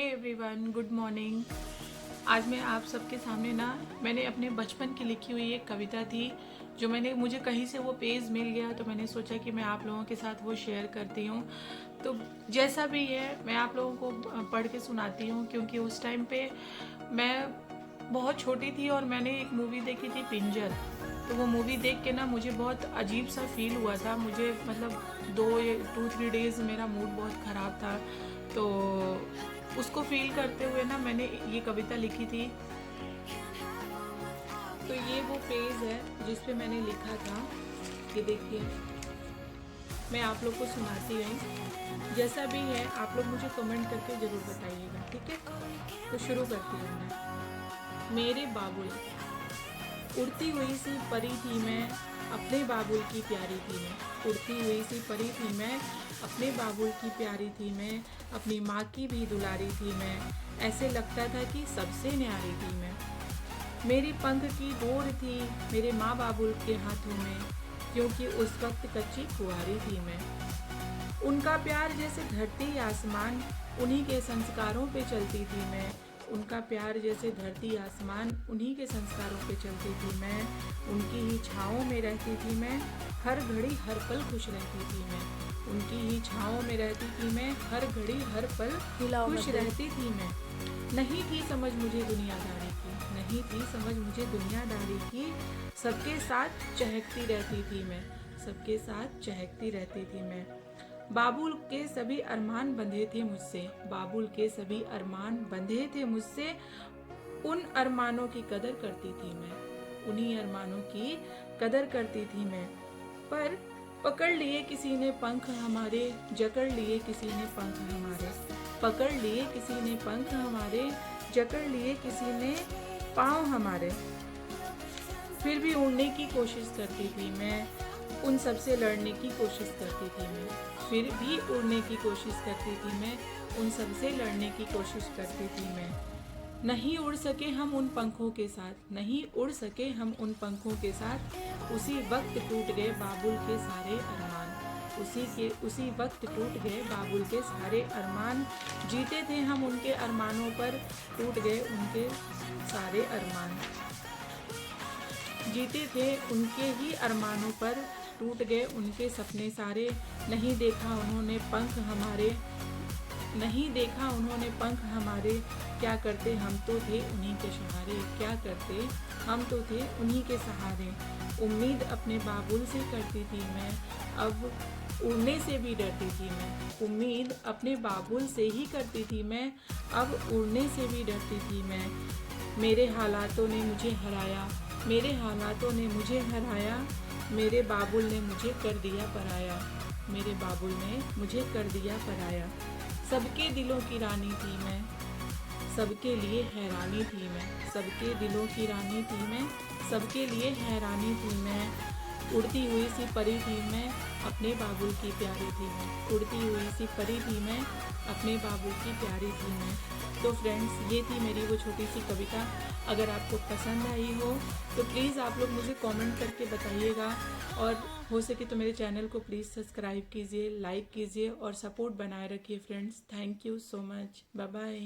Everyone, good morning. आज मैं आप सबके सामने मैंने अपने बचपन की लिखी हुई एक कविता थी जो मुझे कहीं से वो पेज मिल गया, तो मैंने सोचा कि मैं आप लोगों के साथ वो शेयर करती हूँ। तो जैसा भी है मैं आप लोगों को पढ़ के सुनाती हूँ, क्योंकि उस टाइम पे मैं बहुत छोटी थी और मैंने एक मूवी देखी थी पिंजर। तो वो मूवी देख के मुझे बहुत अजीब सा फील हुआ था। मुझे मतलब 2-3 डेज़ मेरा मूड बहुत ख़राब था। तो उसको फील करते हुए मैंने ये कविता लिखी थी। तो ये वो पेज है जिस पे मैंने लिखा था। ये देखिए, मैं आप लोग को सुनाती हूँ। जैसा भी है आप लोग मुझे कमेंट करके ज़रूर बताइएगा, ठीक है। तो शुरू करती हूँ मैं। मेरे बाबुल, उड़ती हुई सी परी थी मैं, अपने बाबुल की प्यारी थी मैं। उड़ती हुई सी परी थी मैं, अपने बाबुल की प्यारी थी मैं। अपनी माँ की भी दुलारी थी मैं, ऐसे लगता था कि सबसे न्यारी थी मैं। मेरी पंख की डोर थी मेरे माँ बाबुल के हाथों में, क्योंकि उस वक्त कच्ची कुंवारी थी मैं। उनका प्यार जैसे धरती आसमान, उन्हीं के संस्कारों पे चलती थी मैं। उनका प्यार जैसे धरती आसमान, उन्हीं के संस्कारों पे चलती थी मैं। उनकी ही छाँव में रहती थी मैं, हर घड़ी हर पल खुश रहती थी मैं। उनकी ही छाँव में रहती थी मैं, हर घड़ी हर पल खुश रहती थी मैं। नहीं थी समझ मुझे दुनियादारी की, नहीं थी समझ मुझे दुनियादारी की। सबके साथ चहकती रहती थी मैं, सबके साथ चहकती रहती थी मैं। बाबुल के सभी अरमान बंधे थे मुझसे, बाबुल के सभी अरमान बंधे थे मुझसे। उन अरमानों की कदर करती थी मैं, उन्हीं अरमानों की कदर करती थी मैं। पर पकड़ लिए किसी ने पंख हमारे, जकड़ लिए किसी ने पंख हमारे। पकड़ लिए किसी ने पंख हमारे, जकड़ लिए किसी ने पाँव हमारे। फिर भी उड़ने की कोशिश करती थी मैं, उन सबसे लड़ने की कोशिश करती थी मैं। फिर भी उड़ने की कोशिश करती थी मैं, उन सबसे लड़ने की कोशिश करती थी मैं। नहीं उड़ सके हम उन पंखों के साथ, नहीं उड़ सके हम उन पंखों के साथ। उसी वक्त टूट गए बाबुल के सारे अरमान, उसी वक्त टूट गए बाबुल के सारे अरमान। जीते थे हम उनके अरमानों पर, टूट गए उनके सारे अरमान। जीते थे उनके ही अरमानों पर, टूट गए उनके सपने सारे। नहीं देखा उन्होंने पंख हमारे, नहीं देखा उन्होंने पंख हमारे। क्या करते हम तो थे उन्हीं के सहारे, क्या करते हम तो थे उन्हीं के सहारे। उम्मीद अपने बाबुल से करती थी मैं, अब उड़ने से भी डरती थी मैं। उम्मीद अपने बाबुल से ही करती थी मैं, अब उड़ने से भी डरती थी मैं। मेरे हालातों ने मुझे हराया, मेरे हालातों ने मुझे हराया। मेरे बाबुल ने मुझे कर दिया पराया, मेरे बाबुल ने मुझे कर दिया पराया। सबके दिलों की रानी थी मैं, सबके लिए हैरानी थी मैं। सबके दिलों की रानी थी मैं, सबके लिए हैरानी थी मैं। उड़ती हुई सी परी थी मैं, अपने बाबुल की प्यारी थी मैं। उड़ती हुई सी परी थी मैं, अपने बाबुल की प्यारी थी मैं। तो फ्रेंड्स, ये थी मेरी वो छोटी सी कविता। अगर आपको पसंद आई हो तो प्लीज़ आप लोग मुझे कमेंट करके बताइएगा, और हो सके तो मेरे चैनल को प्लीज़ सब्सक्राइब कीजिए, लाइक कीजिए और सपोर्ट बनाए रखिए friends. Thank you so much, bye bye.